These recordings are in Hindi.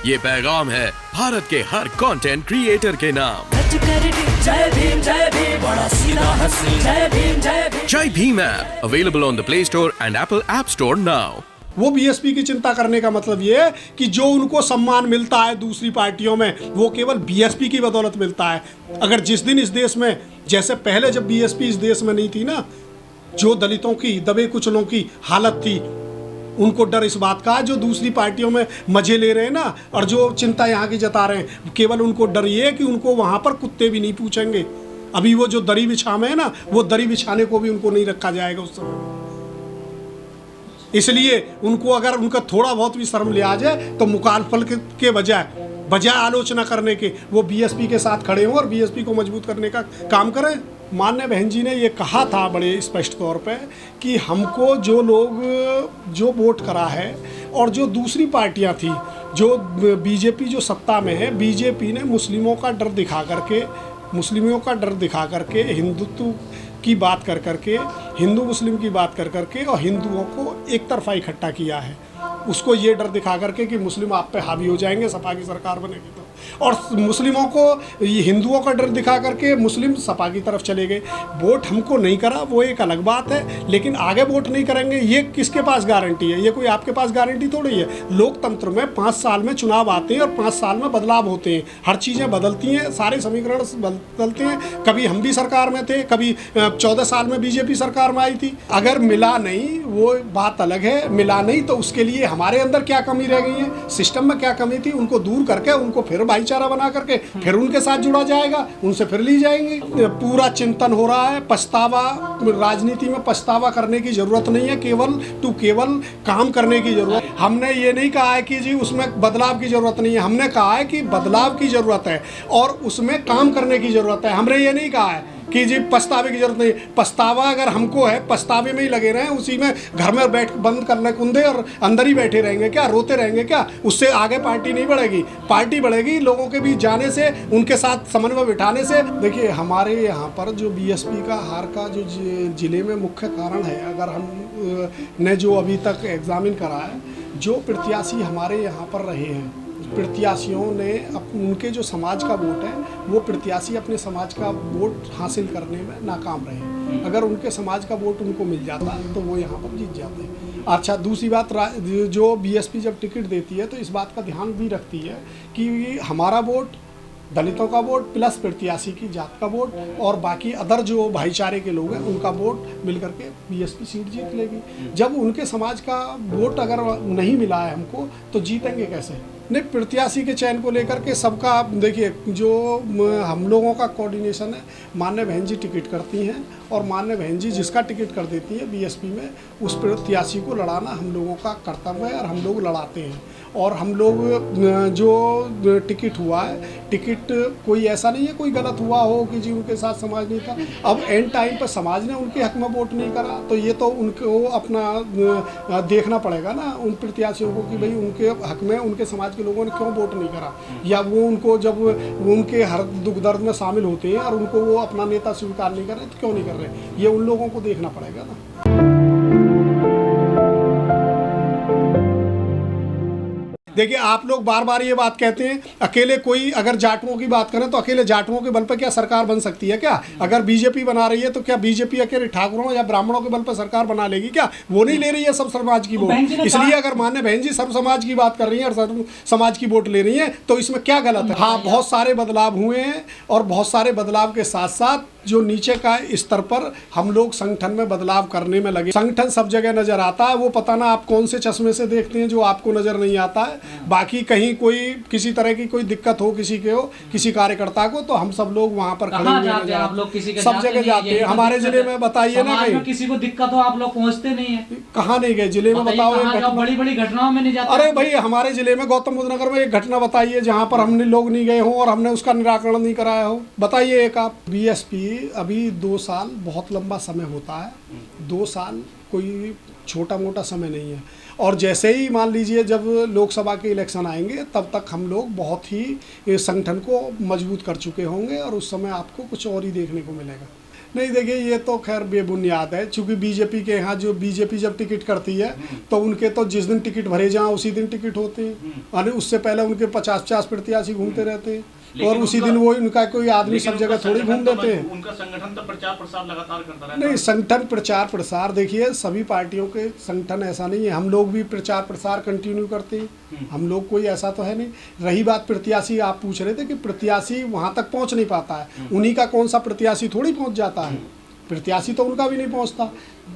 ये पैगाम है भारत के हर कंटेंट क्रिएटर के नाम। जय भीम बड़ा सीधा हंसी, जय भीम। जय Bhim app available on the play store and Apple app store now. वो बीएसपी की चिंता करने का मतलब ये है कि जो उनको सम्मान मिलता है दूसरी पार्टियों में वो केवल बीएसपी की बदौलत मिलता है। अगर जिस दिन इस देश में, जैसे पहले जब बीएसपी इस देश में नहीं थी ना, जो दलितों की, दबे कुचलों की हालत थी, उनको डर इस बात का जो दूसरी पार्टियों में मजे ले रहे हैं ना, और जो चिंता यहाँ की जता रहे हैं, केवल उनको डर ये है कि उनको वहाँ पर कुत्ते भी नहीं पूछेंगे। अभी वो जो दरी बिछा में है ना, वो दरी बिछाने को भी उनको नहीं रखा जाएगा उस समय। इसलिए उनको अगर उनका थोड़ा बहुत भी शर्म लिया जाए तो मुखालफत के बजाय आलोचना करने के वो बीएसपी के साथ खड़े हों और बीएसपी को मजबूत करने का काम करें। माननीय बहन जी ने ये कहा था बड़े स्पष्ट तौर पे कि हमको जो लोग जो वोट करा है और जो दूसरी पार्टियां थी, जो बीजेपी जो सत्ता में है, बीजेपी ने मुस्लिमों का डर दिखा करके हिंदुत्व की बात कर करके, हिंदू मुस्लिम की बात कर करके और हिंदुओं को एक तरफा इकट्ठा किया है। उसको ये डर दिखा करके कि मुस्लिम आप पे हावी हो जाएंगे, सपा की सरकार बनेगी तो, और मुस्लिमों को, ये हिंदुओं का डर दिखा करके मुस्लिम सपा की तरफ चले गए। वोट हमको नहीं करा वो एक अलग बात है, लेकिन आगे वोट नहीं करेंगे ये किसके पास गारंटी है? ये कोई आपके पास गारंटी थोड़ी है। लोकतंत्र में 5 साल में चुनाव आते हैं और 5 साल में बदलाव होते हैं, हर चीज़ें बदलती हैं, सारे समीकरण बदलते हैं। कभी हम भी सरकार में थे, कभी 14 साल में बीजेपी सरकार में आई थी। अगर मिला नहीं वो बात अलग है, मिला नहीं तो उसके लिए हमारे अंदर क्या कमी रह गई है, सिस्टम में क्या कमी थी, उनको दूर करके उनको फिर भाईचारा बना करके फिर उनके साथ जुड़ा जाएगा, उनसे फिर ली जाएंगी। पूरा चिंतन हो रहा है, पछतावा, राजनीति में पछतावा करने की जरूरत नहीं है, केवल काम करने की जरूरत। हमने ये नहीं कहा है कि जी उसमें बदलाव की जरूरत नहीं है, हमने कहा है कि बदलाव की जरूरत है और उसमें काम करने की जरूरत है। हमने ये नहीं कहा है कि जी पछतावे की जरूरत नहीं। पछतावा अगर हमको है, पछतावे में ही लगे रहें, उसी में घर में बैठ बंद करने कुंदे और अंदर ही बैठे रहेंगे क्या, रोते रहेंगे क्या? उससे आगे पार्टी नहीं बढ़ेगी। पार्टी बढ़ेगी लोगों के बीच जाने से, उनके साथ समन्वय बिठाने से। देखिए हमारे यहाँ पर जो बीएसपी का हार का जो जिले में मुख्य कारण है, अगर हम ने जो अभी तक एग्जामिन करा है, जो प्रत्याशी हमारे यहाँ पर रहे हैं, प्रत्याशियों ने उनके जो समाज का वोट है, वो प्रत्याशी अपने समाज का वोट हासिल करने में नाकाम रहे। अगर उनके समाज का वोट उनको मिल जाता तो वो यहाँ पर जीत जाते। अच्छा, दूसरी बात, जो बीएसपी जब टिकट देती है तो इस बात का ध्यान भी रखती है कि हमारा वोट, दलितों का वोट प्लस प्रत्याशी की जात का वोट और बाकी अदर जो भाईचारे के लोग हैं उनका वोट मिल करके बीएसपी सीट जीत लेगी। जब उनके समाज का वोट अगर नहीं मिला है हमको तो जीतेंगे कैसे? नहीं, प्रत्याशी के चयन को लेकर के सबका, देखिए जो हम लोगों का कोऑर्डिनेशन है, माननीय बहन जी टिकट करती हैं और माननीय बहन जी जिसका टिकट कर देती है बीएसपी में, उस प्रत्याशी को लड़ाना हम लोगों का कर्तव्य है और हम लोग लड़ाते हैं। और हम लोग जो टिकट हुआ है, टिकट कोई ऐसा नहीं है कोई गलत हुआ हो कि जी उनके साथ समाज नहीं था। अब एंड टाइम पर समाज ने उनके हक में वोट नहीं करा तो ये तो उनको अपना देखना पड़ेगा ना उन प्रत्याशियों को कि भाई उनके हक में उनके समाज के लोगों ने क्यों वोट नहीं करा, या वो उनको जब उनके हर दुख दर्द में शामिल होते हैं और उनको वो अपना नेता स्वीकार नहीं कर रहे तो क्यों नहीं कर रहे, ये उन लोगों को देखना पड़ेगा ना। देखिए आप लोग बार बार ये बात कहते हैं, अकेले कोई, अगर जाटुओं की बात करें तो अकेले जाटुओं के बल पर क्या सरकार बन सकती है क्या? अगर बीजेपी बना रही है तो क्या बीजेपी अकेले ठाकुरों या ब्राह्मणों के बल पर सरकार बना लेगी क्या? वो नहीं ले रही है सब समाज की वोट। इसलिए अगर मान्य बहन जी सर्व समाज की बात कर रही है और सर्व समाज की वोट ले रही है तो इसमें क्या गलत है? हाँ, बहुत सारे बदलाव हुए हैं और बहुत सारे बदलाव के साथ साथ जो नीचे का स्तर पर हम लोग संगठन में बदलाव करने में लगे। संगठन सब जगह नजर आता है, वो पता ना आप कौन से चश्मे से देखते हैं जो आपको नजर नहीं आता है। बाकी कहीं कोई किसी तरह की कोई दिक्कत हो किसी के हो, किसी कार्यकर्ता को, तो हम सब लोग वहाँ पर खड़े हुए आप लोग सब जगह जाते हैं। हमारे जिले में बताइए ना, कहीं किसी को दिक्कत हो आप लोग पहुँचते नहीं है? कहाँ नहीं गए जिले में, बताओ। बड़ी बड़ी घटनाओं में नहीं जाते? अरे भाई हमारे जिले में गौतम बुद्ध नगर में एक घटना बताइए जहाँ पर हमने लोग नहीं गए हो और हमने उसका निराकरण नहीं कराया हो, बताइए एक आप। बीएसपी अभी 2 साल बहुत लंबा समय होता है, 2 साल कोई छोटा मोटा समय नहीं है। और जैसे ही मान लीजिए जब लोकसभा के इलेक्शन आएंगे तब तक हम लोग बहुत ही संगठन को मजबूत कर चुके होंगे और उस समय आपको कुछ और ही देखने को मिलेगा। नहीं देखिए, ये तो खैर बेबुनियाद है, क्योंकि बीजेपी के यहाँ जो बीजेपी जब टिकट करती है तो उनके तो जिस दिन टिकट भरे जाएं उसी दिन टिकट होते हैं, और उससे पहले उनके 50-50 प्रत्याशी घूमते रहते हैं, और उसी दिन वो उनका कोई आदमी सब जगह थोड़ी घूम देते हैं। उनका संगठन तो प्रचार प्रसार लगातार करता रहता है। नहीं, संगठन प्रचार प्रसार देखिए सभी पार्टियों के संगठन ऐसा नहीं है, हम लोग भी प्रचार प्रसार कंटिन्यू करते हैं, हम लोग कोई ऐसा तो है नहीं। रही बात प्रत्याशी, आप पूछ रहे थे कि प्रत्याशी वहाँ तक पहुँच नहीं पाता है, उन्हीं का कौन सा प्रत्याशी थोड़ी पहुँच जाता है, प्रत्याशी तो उनका भी नहीं पहुंचता।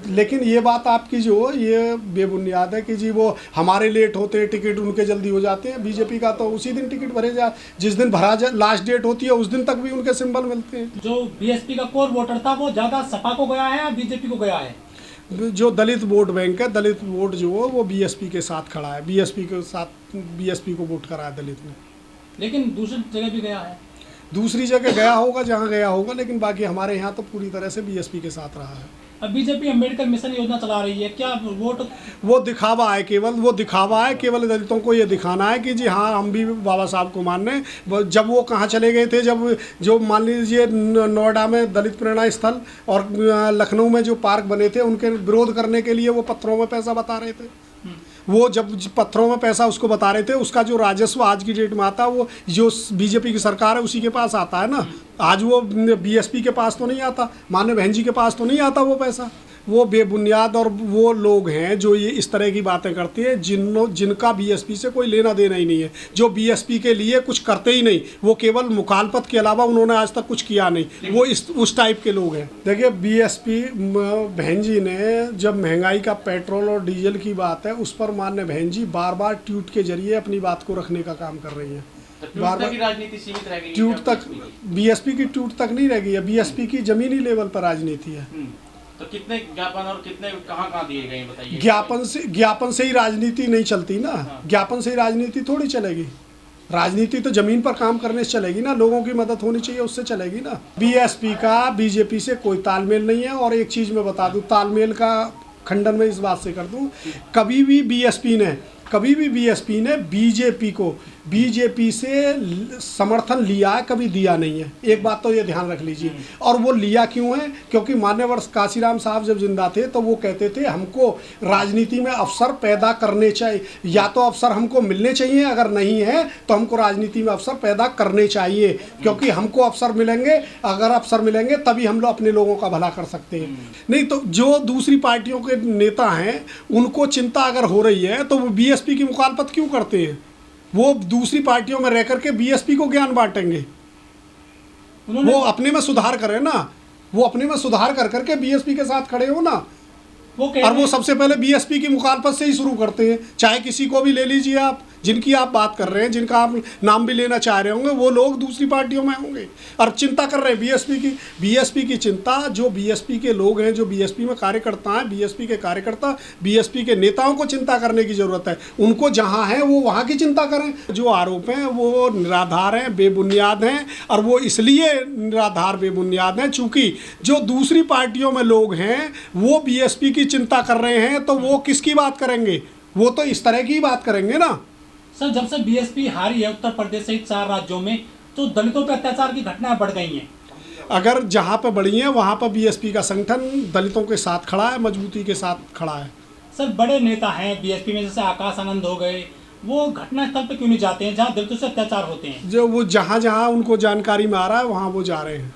लेकिन ये बात आपकी जो ये बेबुनियाद है कि जी वो हमारे लेट होते हैं टिकट, उनके जल्दी हो जाते हैं। बीजेपी का तो उसी दिन टिकट भरे जा, जिस दिन भरा जा लास्ट डेट होती है उस दिन तक भी उनके सिंबल मिलते हैं। जो बीएसपी का कोर वोटर था वो ज़्यादा सपा को गया है या बीजेपी को गया है? जो दलित वोट बैंक है, दलित वोट जो हो वो बीएसपी के साथ खड़ा है, बीएसपी के साथ बीएसपी को वोट करा है दलित ने। लेकिन दूसरी जगह भी गया है? दूसरी जगह गया होगा जहाँ गया होगा, लेकिन बाकी हमारे यहाँ तो पूरी तरह से बीएसपी के साथ रहा है। अब बीजेपी अम्बेडकर मिशन योजना चला रही है, क्या वोट? वो दिखावा है, केवल वो दिखावा है, केवल दलितों को ये दिखाना है कि जी हाँ हम भी बाबा साहब को मानने। जब वो कहाँ चले गए थे, जब जो मान लीजिए नोएडा में दलित प्रेरणा स्थल और लखनऊ में जो पार्क बने थे उनके विरोध करने के लिए वो पत्थरों में पैसा बता रहे थे। वो जब पत्थरों में पैसा उसको बता रहे थे, उसका जो राजस्व आज की डेट में आता है वो जो बीजेपी की सरकार है उसी के पास आता है ना। आज वो बीएसपी के पास तो नहीं आता, माननीय बहन जी के पास तो नहीं आता वो पैसा। वो बेबुनियाद और वो लोग हैं जो ये इस तरह की बातें करते हैं जिनका बीएसपी से कोई लेना देना ही नहीं है, जो बीएसपी के लिए कुछ करते ही नहीं, वो केवल मुखालफत के अलावा उन्होंने आज तक कुछ किया नहीं, वो उस टाइप के लोग हैं। देखिए बीएसपी बहन जी ने जब महंगाई का पेट्रोल और डीजल की बात है उस पर माननीय बहन जी बार बार ट्वीट के जरिए अपनी बात को रखने का काम कर रही हैं। बार बार राजनीति सीमित रह गई, ट्वीट तक बीएसपी की ट्वीट तक नहीं रह गई है, बीएसपी की जमीनी लेवल पर राजनीति है। तो कितने ज्ञापन और कितने कहाँ दिए गए बताइए? ज्ञापन से ही राजनीति नहीं चलती ना। ज्ञापन से ही राजनीति थोड़ी चलेगी, राजनीति तो जमीन पर काम करने से चलेगी ना, लोगों की मदद होनी चाहिए उससे चलेगी ना। बीएसपी का बीजेपी से कोई तालमेल नहीं है। और एक चीज़ मैं बता दूं, तालमेल का खंडन मैं इस बात से कर दूं, कभी भी बीएसपी ने बीजेपी से समर्थन लिया है, कभी दिया नहीं है। एक बात तो ये ध्यान रख लीजिए। और वो लिया क्यों है? क्योंकि मान्यवर काशीराम साहब जब जिंदा थे तो वो कहते थे हमको राजनीति में अवसर पैदा करने चाहिए, या तो अवसर हमको मिलने चाहिए, अगर नहीं है तो हमको राजनीति में अवसर पैदा करने चाहिए, क्योंकि हमको अवसर मिलेंगे, अगर अवसर मिलेंगे तभी हम लोग अपने लोगों का भला कर सकते हैं। नहीं तो जो दूसरी पार्टियों के नेता हैं उनको चिंता अगर हो रही है तो वो बीएसपी की मुखालफत क्यों करते हैं? वो दूसरी पार्टियों में रह करके बीएसपी को ज्ञान बांटेंगे, वो अपने में सुधार करें ना, वो अपने में सुधार कर करके बीएसपी के साथ खड़े हो ना। और वो सबसे पहले बीएसपी की मुखालफत से ही शुरू करते हैं। चाहे किसी को भी ले लीजिए आप, जिनकी आप बात कर रहे हैं, जिनका आप नाम भी लेना चाह रहे होंगे, वो लोग दूसरी पार्टियों में होंगे और चिंता कर रहे हैं बीएसपी की चिंता। जो बीएसपी के लोग हैं, जो बीएसपी में कार्यकर्ता हैं, बीएसपी के कार्यकर्ता, बीएसपी के नेताओं को चिंता करने की ज़रूरत है। उनको जहाँ है वो वहाँ की चिंता करें। जो आरोप हैं वो निराधार हैं, बेबुनियाद हैं, और वो इसलिए निराधार बेबुनियाद हैं चूँकि जो दूसरी पार्टियों में लोग हैं वो बीएसपी की चिंता कर रहे हैं, तो वो किसकी बात करेंगे? वो तो इस तरह की बात करेंगे ना। सर, जब से बीएसपी हारी है उत्तर प्रदेश सहित 4 राज्यों में, तो दलितों पर अत्याचार की घटनाएं बढ़ गई हैं। अगर जहाँ पर बढ़ी हैं वहाँ पर बीएसपी का संगठन दलितों के साथ खड़ा है, मजबूती के साथ खड़ा है। सर, बड़े नेता हैं बीएसपी में, जैसे आकाश आनंद हो गए, वो घटनास्थल पे क्यों नहीं जाते हैं जहाँ दलितों से अत्याचार होते हैं? जो वो जहाँ उनको जानकारी में आ रहा है वहाँ वो जा रहे हैं।